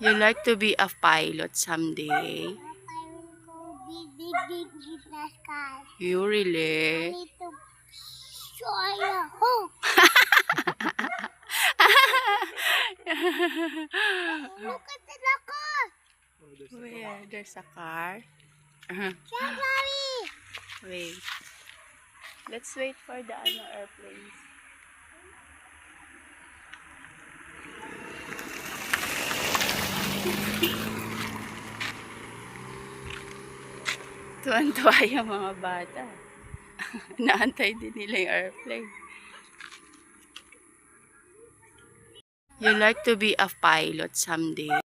You like to be a pilot someday? I will go big in the sky. You I really? need to fly a hope. Look at the car. Where? There's a car? Daddy. Wait. Let's wait for the airplanes. Tuwan-tuwa yung mga bata. Naantay din nila yung airplane. You like to be a pilot someday?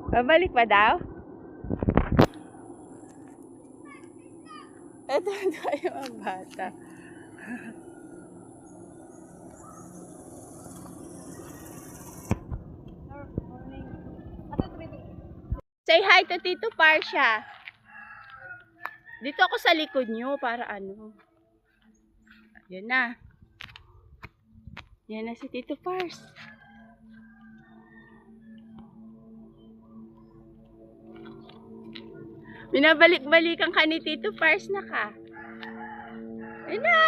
Babalik pa daw? Ito yung mga bata. Say hi to Tito Parsha. Dito ako sa likod nyo para ano. Yan na. Yan na si Tito Pars. Binabalik-balikan ka ni Tito Pars na ka. Yan na.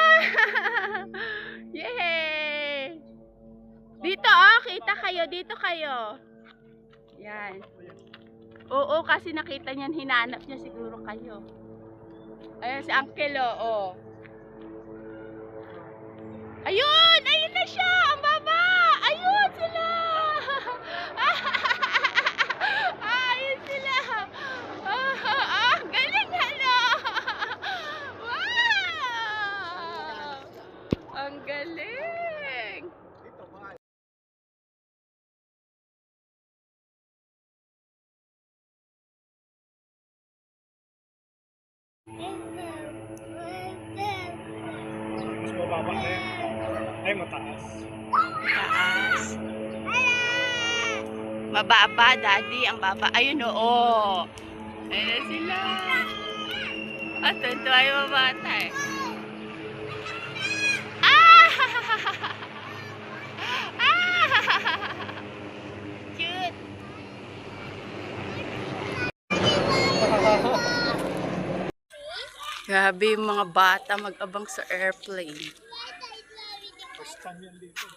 Yay! Dito kita kayo. Dito kayo. Yan. Oo, kasi nakita niyan, hinanap niya siguro kayo. Ayan si Uncle, oh. Ayun! Ayun na siya! Ang baba! Ayun sila! Ayun sila! Galing hala! Wow! Ang galing! Mas mababa na yan. Ay, mataas. Taas. Mababa, daddy. Ang baba. Ayun, oo. Ayun na sila. At tuntua yung mga bata eh. Ah! Ah! Cute. Grabe yung mga bata mag-abang sa airplane. First time yan dito.